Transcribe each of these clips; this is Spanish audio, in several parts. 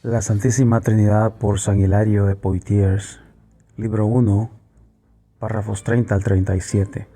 La Santísima Trinidad por San Hilario de Poitiers, libro 1, párrafos 30 al 37.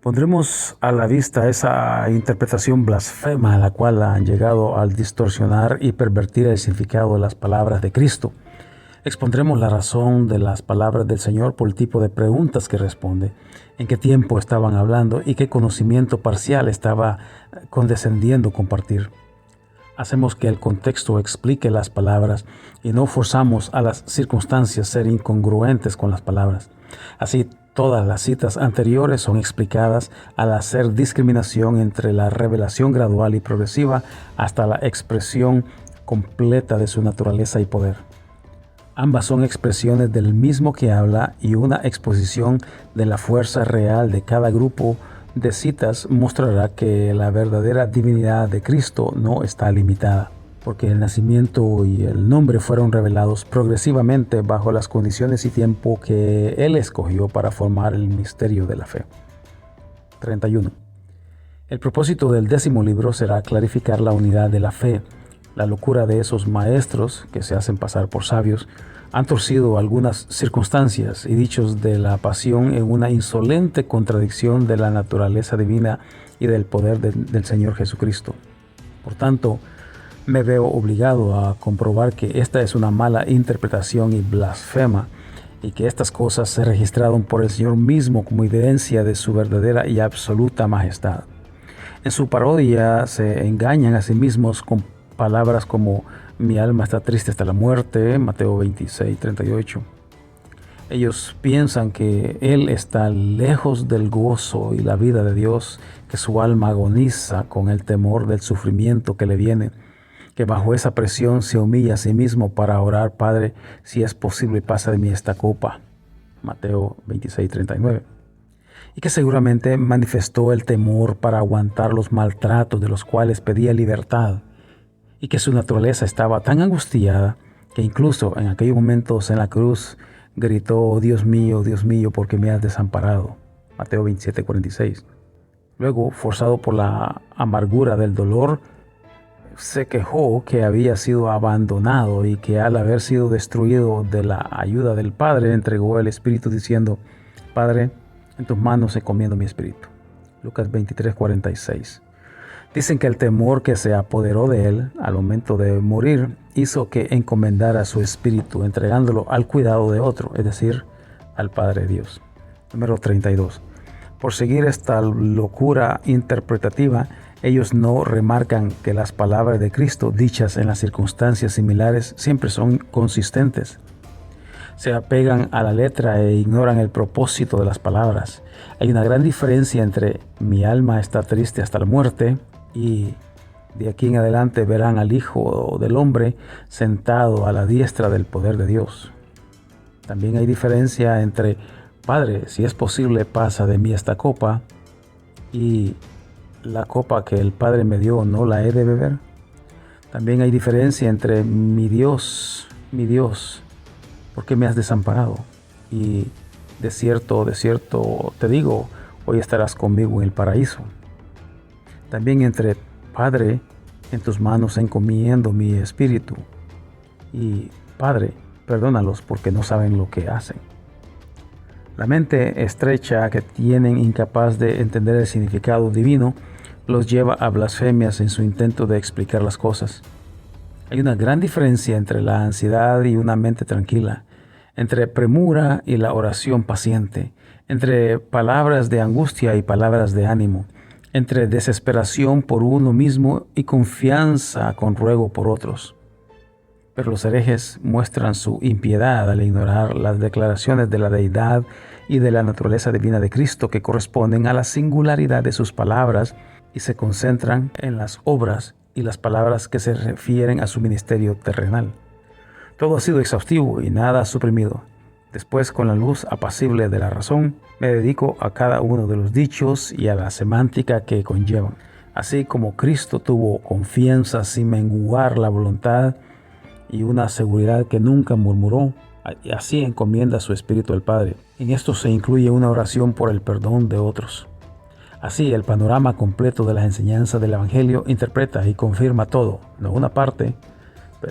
Pondremos a la vista esa interpretación blasfema a la cual han llegado al distorsionar y pervertir el significado de las palabras de Cristo. Expondremos la razón de las palabras del Señor por el tipo de preguntas que responde, en qué tiempo estaban hablando y qué conocimiento parcial estaba condescendiendo compartir. Hacemos que el contexto explique las palabras y no forzamos a las circunstancias ser incongruentes con las palabras. Así, todas las citas anteriores son explicadas al hacer discriminación entre la revelación gradual y progresiva hasta la expresión completa de su naturaleza y poder. Ambas son expresiones del mismo que habla y una exposición de la fuerza real de cada grupo de citas mostrará que la verdadera divinidad de Cristo no está limitada, porque el nacimiento y el nombre fueron revelados progresivamente bajo las condiciones y tiempo que Él escogió para formar el misterio de la fe. 31. El propósito del 10º libro será clarificar la unidad de la fe. La locura de esos maestros que se hacen pasar por sabios han torcido algunas circunstancias y dichos de la pasión en una insolente contradicción de la naturaleza divina y del poder del Señor Jesucristo. Por tanto, me veo obligado a comprobar que esta es una mala interpretación y blasfema, y que estas cosas se registraron por el Señor mismo como evidencia de su verdadera y absoluta majestad. En su parodia se engañan a sí mismos con palabras como mi alma está triste hasta la muerte, Mateo 26:38. Ellos piensan que Él está lejos del gozo y la vida de Dios, que su alma agoniza con el temor del sufrimiento que le viene, que bajo esa presión se humilla a sí mismo para orar, Padre, si es posible, pasa de mí esta copa, Mateo 26:39. Y que seguramente manifestó el temor para aguantar los maltratos de los cuales pedía libertad, y que su naturaleza estaba tan angustiada que incluso en aquellos momentos en la cruz gritó, oh Dios mío, ¿por qué me has desamparado? Mateo 27:46. Luego, forzado por la amargura del dolor, se quejó que había sido abandonado y que al haber sido destruido de la ayuda del Padre, entregó el Espíritu diciendo, Padre, en tus manos encomiendo mi espíritu. Lucas 23:46. Dicen que el temor que se apoderó de él al momento de morir hizo que encomendara su espíritu, entregándolo al cuidado de otro, es decir, al Padre Dios. Número 32. Por seguir esta locura interpretativa, ellos no remarcan que las palabras de Cristo dichas en las circunstancias similares siempre son consistentes. Se apegan a la letra e ignoran el propósito de las palabras. Hay una gran diferencia entre mi alma está triste hasta la muerte y de aquí en adelante verán al Hijo del Hombre sentado a la diestra del poder de Dios. También hay diferencia entre Padre, si es posible, pasa de mí esta copa, y la copa que el Padre me dio no la he de beber. También hay diferencia entre mi Dios, ¿por qué me has desamparado? Y de cierto te digo, hoy estarás conmigo en el paraíso. También entre Padre, en tus manos encomiendo mi espíritu, y Padre, perdónalos porque no saben lo que hacen. La mente estrecha que tienen, incapaz de entender el significado divino, los lleva a blasfemias en su intento de explicar las cosas. Hay una gran diferencia entre la ansiedad y una mente tranquila, entre premura y la oración paciente, entre palabras de angustia y palabras de ánimo, entre desesperación por uno mismo y confianza con ruego por otros. Pero los herejes muestran su impiedad al ignorar las declaraciones de la deidad y de la naturaleza divina de Cristo que corresponden a la singularidad de sus palabras y se concentran en las obras y las palabras que se refieren a su ministerio terrenal. Todo ha sido exhaustivo y nada suprimido. Después, con la luz apacible de la razón, me dedico a cada uno de los dichos y a la semántica que conllevan. Así como Cristo tuvo confianza sin menguar la voluntad y una seguridad que nunca murmuró, así encomienda su espíritu al Padre. En esto se incluye una oración por el perdón de otros. Así, el panorama completo de las enseñanzas del Evangelio interpreta y confirma todo, no una parte,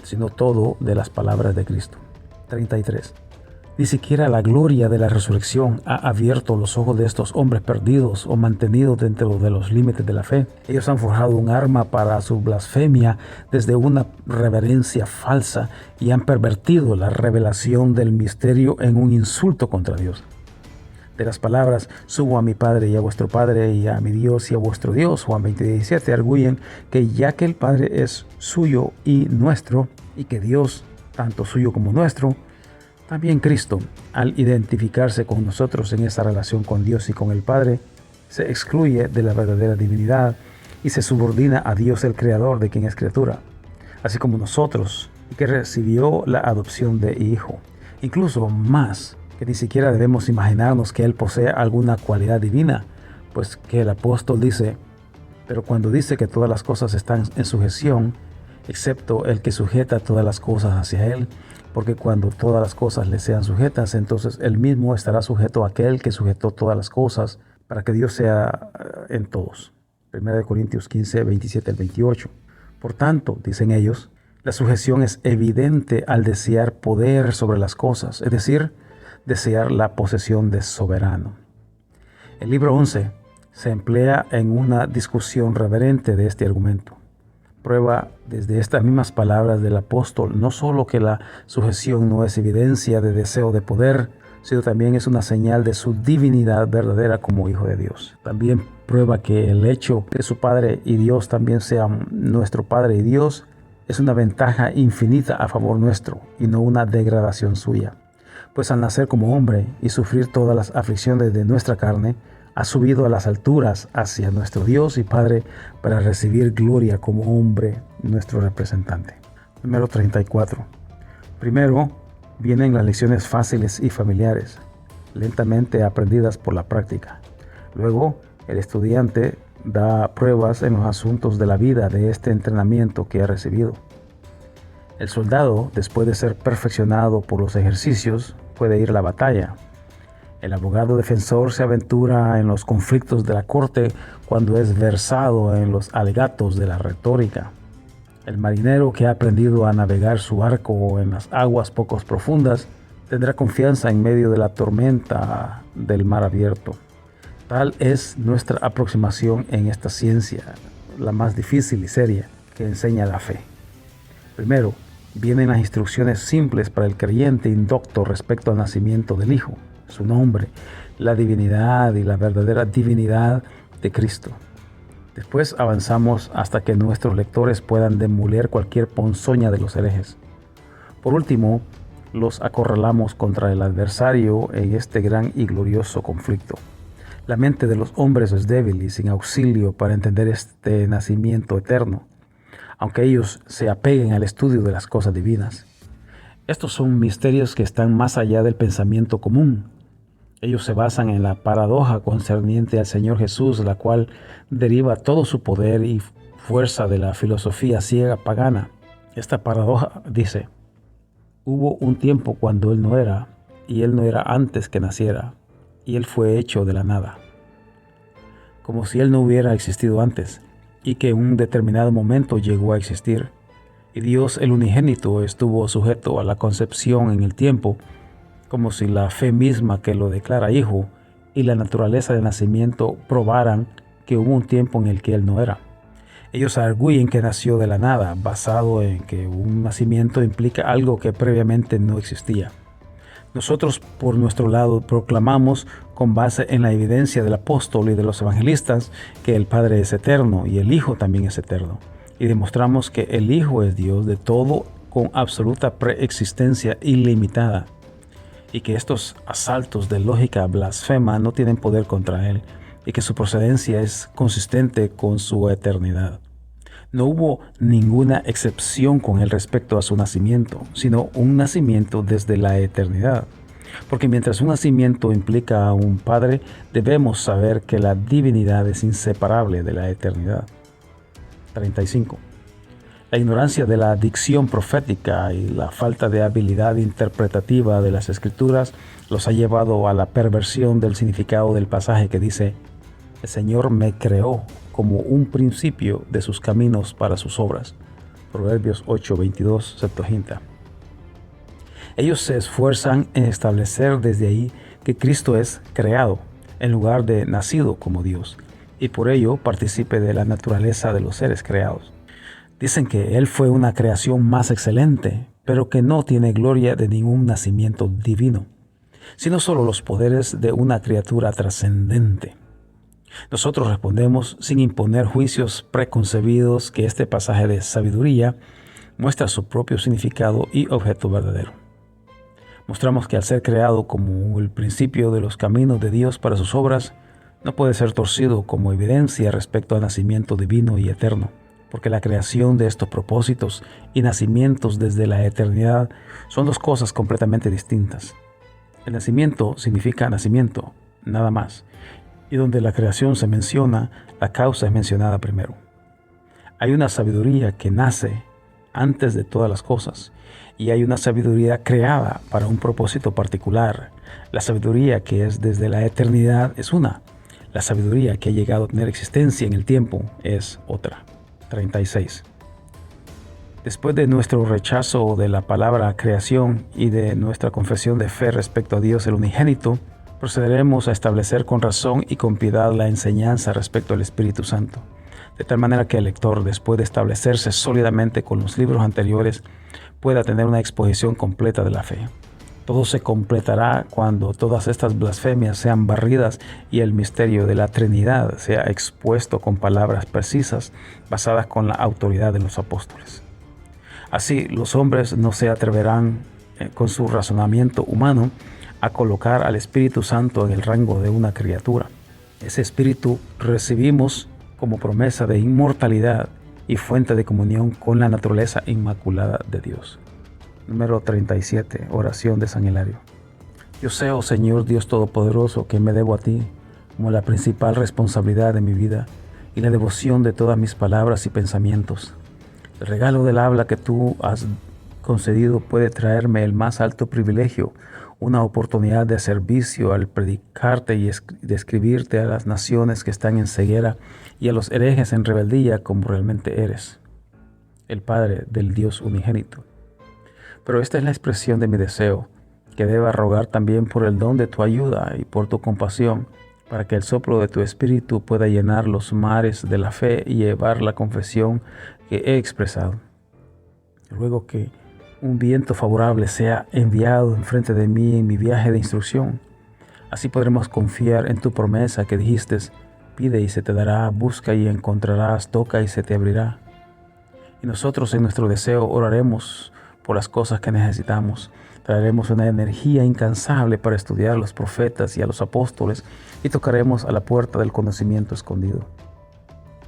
sino todo de las palabras de Cristo. 33. Ni siquiera la gloria de la resurrección ha abierto los ojos de estos hombres perdidos o mantenidos dentro de los límites de la fe. Ellos han forjado un arma para su blasfemia desde una reverencia falsa y han pervertido la revelación del misterio en un insulto contra Dios. De las palabras, subo a mi Padre y a vuestro Padre y a mi Dios y a vuestro Dios, Juan 20:17, arguyen que ya que el Padre es suyo y nuestro, y que Dios, tanto suyo como nuestro, también Cristo, al identificarse con nosotros en esa relación con Dios y con el Padre, se excluye de la verdadera divinidad y se subordina a Dios el Creador de quien es criatura, así como nosotros, que recibió la adopción de hijo. Incluso más, que ni siquiera debemos imaginarnos que Él posee alguna cualidad divina, pues que el apóstol dice, pero cuando dice que todas las cosas están en sujeción, excepto el que sujeta todas las cosas hacia Él, porque cuando todas las cosas le sean sujetas, entonces Él mismo estará sujeto a aquel que sujetó todas las cosas, para que Dios sea en todos. 1 Corintios 15, 27 al 28. Por tanto, dicen ellos, la sujeción es evidente al desear poder sobre las cosas, es decir, desear la posesión de soberano. El libro 11 se emplea en una discusión reverente de este argumento. Prueba desde estas mismas palabras del apóstol no solo que la sujeción no es evidencia de deseo de poder, sino también es una señal de su divinidad verdadera como hijo de Dios. También prueba que el hecho de que su Padre y Dios también sean nuestro Padre y Dios es una ventaja infinita a favor nuestro y no una degradación suya. Pues al nacer como hombre y sufrir todas las aflicciones de nuestra carne, ha subido a las alturas hacia nuestro Dios y Padre para recibir gloria como hombre, nuestro representante. Número 34. Primero, vienen las lecciones fáciles y familiares, lentamente aprendidas por la práctica. Luego, el estudiante da pruebas en los asuntos de la vida de este entrenamiento que ha recibido. El soldado, después de ser perfeccionado por los ejercicios, puede ir a la batalla. El abogado defensor se aventura en los conflictos de la corte cuando es versado en los alegatos de la retórica. El marinero que ha aprendido a navegar su barco en las aguas poco profundas tendrá confianza en medio de la tormenta del mar abierto. Tal es nuestra aproximación en esta ciencia, la más difícil y seria, que enseña la fe. Primero, vienen las instrucciones simples para el creyente indocto respecto al nacimiento del Hijo, su nombre, la divinidad y la verdadera divinidad de Cristo. Después avanzamos hasta que nuestros lectores puedan demoler cualquier ponzoña de los herejes. Por último, los acorralamos contra el adversario en este gran y glorioso conflicto. La mente de los hombres es débil y sin auxilio para entender este nacimiento eterno, aunque ellos se apeguen al estudio de las cosas divinas. Estos son misterios que están más allá del pensamiento común. Ellos se basan en la paradoja concerniente al Señor Jesús, la cual deriva todo su poder y fuerza de la filosofía ciega pagana. Esta paradoja dice: hubo un tiempo cuando Él no era, y Él no era antes que naciera, y Él fue hecho de la nada. Como si Él no hubiera existido antes, y que en un determinado momento llegó a existir. Y Dios, el unigénito, estuvo sujeto a la concepción en el tiempo, como si la fe misma que lo declara hijo y la naturaleza de nacimiento probaran que hubo un tiempo en el que Él no era. Ellos arguyen que nació de la nada, basado en que un nacimiento implica algo que previamente no existía. Nosotros, por nuestro lado, proclamamos, con base en la evidencia del apóstol y de los evangelistas, que el Padre es eterno y el Hijo también es eterno. Y demostramos que el Hijo es Dios de todo con absoluta preexistencia ilimitada, y que estos asaltos de lógica blasfema no tienen poder contra Él, y que su procedencia es consistente con su eternidad. No hubo ninguna excepción con Él respecto a su nacimiento, sino un nacimiento desde la eternidad. Porque mientras un nacimiento implica a un Padre, debemos saber que la divinidad es inseparable de la eternidad. 35. La ignorancia de la dicción profética y la falta de habilidad interpretativa de las Escrituras los ha llevado a la perversión del significado del pasaje que dice: el Señor me creó como un principio de sus caminos para sus obras. Proverbios 8:22, Septuaginta. Ellos se esfuerzan en establecer desde ahí que Cristo es creado, en lugar de nacido como Dios, y por ello participe de la naturaleza de los seres creados. Dicen que Él fue una creación más excelente, pero que no tiene gloria de ningún nacimiento divino, sino solo los poderes de una criatura trascendente. Nosotros respondemos sin imponer juicios preconcebidos que este pasaje de sabiduría muestra su propio significado y objeto verdadero. Mostramos que al ser creado como el principio de los caminos de Dios para sus obras, no puede ser torcido como evidencia respecto al nacimiento divino y eterno, porque la creación de estos propósitos y nacimientos desde la eternidad son dos cosas completamente distintas. El nacimiento significa nacimiento, nada más, y donde la creación se menciona, la causa es mencionada primero. Hay una sabiduría que nace antes de todas las cosas, y hay una sabiduría creada para un propósito particular. La sabiduría que es desde la eternidad es una. La sabiduría que ha llegado a tener existencia en el tiempo es otra. 36. Después de nuestro rechazo de la palabra creación y de nuestra confesión de fe respecto a Dios el unigénito, procederemos a establecer con razón y con piedad la enseñanza respecto al Espíritu Santo, de tal manera que el lector, después de establecerse sólidamente con los libros anteriores, pueda tener una exposición completa de la fe. Todo se completará cuando todas estas blasfemias sean barridas y el misterio de la Trinidad sea expuesto con palabras precisas basadas con la autoridad de los apóstoles. Así, los hombres no se atreverán con su razonamiento humano a colocar al Espíritu Santo en el rango de una criatura. Ese Espíritu recibimos como promesa de inmortalidad y fuente de comunión con la naturaleza inmaculada de Dios. Número 37. Oración de San Hilario. Yo sé, oh Señor Dios Todopoderoso, que me debo a ti como la principal responsabilidad de mi vida y la devoción de todas mis palabras y pensamientos. El regalo del habla que tú has concedido puede traerme el más alto privilegio, una oportunidad de servicio al predicarte y describirte a las naciones que están en ceguera y a los herejes en rebeldía como realmente eres, el Padre del Dios unigénito. Pero esta es la expresión de mi deseo, que deba rogar también por el don de tu ayuda y por tu compasión, para que el soplo de tu Espíritu pueda llenar los mares de la fe y llevar la confesión que he expresado. Ruego que un viento favorable sea enviado enfrente de mí en mi viaje de instrucción. Así podremos confiar en tu promesa que dijiste: pide y se te dará, busca y encontrarás, toca y se te abrirá. Y nosotros en nuestro deseo oraremos por las cosas que necesitamos. Traeremos una energía incansable para estudiar a los profetas y a los apóstoles y tocaremos a la puerta del conocimiento escondido.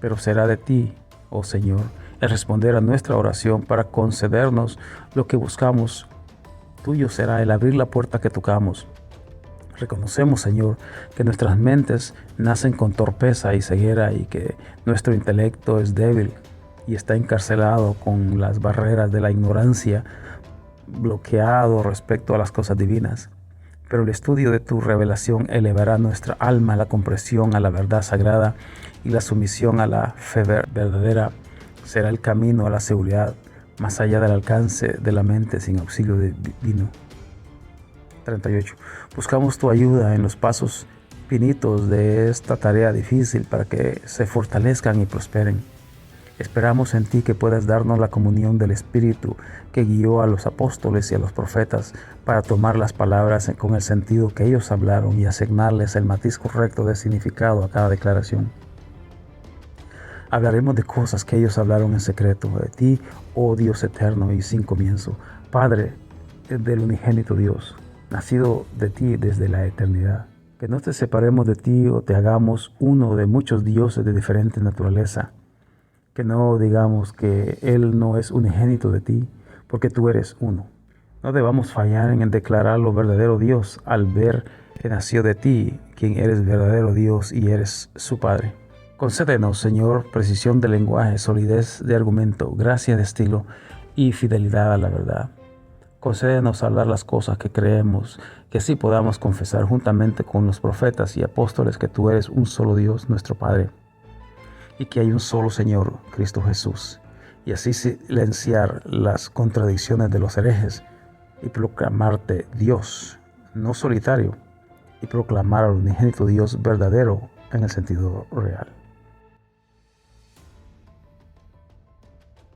Pero será de ti, oh Señor, el responder a nuestra oración para concedernos lo que buscamos. Tuyo será el abrir la puerta que tocamos. Reconocemos, Señor, que nuestras mentes nacen con torpeza y ceguera y que nuestro intelecto es débil y está encarcelado con las barreras de la ignorancia, bloqueado respecto a las cosas divinas. Pero el estudio de tu revelación elevará nuestra alma a la comprensión a la verdad sagrada y la sumisión a la fe verdadera será el camino a la seguridad más allá del alcance de la mente sin auxilio divino. 38. Buscamos tu ayuda en los pasos finitos de esta tarea difícil para que se fortalezcan y prosperen. Esperamos en ti que puedas darnos la comunión del Espíritu que guió a los apóstoles y a los profetas para tomar las palabras con el sentido que ellos hablaron y asignarles el matiz correcto de significado a cada declaración. Hablaremos de cosas que ellos hablaron en secreto, de ti, oh Dios eterno y sin comienzo, Padre del unigénito Dios, nacido de ti desde la eternidad. Que no te separemos de ti o te hagamos uno de muchos dioses de diferente naturaleza. Que no digamos que Él no es unigénito de ti, porque tú eres uno. No debamos fallar en declarar lo verdadero Dios al ver que nació de ti, quien eres verdadero Dios y eres su Padre. Concédenos, Señor, precisión de lenguaje, solidez de argumento, gracia de estilo y fidelidad a la verdad. Concédenos hablar las cosas que creemos, que así podamos confesar juntamente con los profetas y apóstoles que tú eres un solo Dios, nuestro Padre, y que hay un solo Señor, Cristo Jesús, y así silenciar las contradicciones de los herejes y proclamarte Dios, no solitario, y proclamar al unigénito Dios verdadero en el sentido real.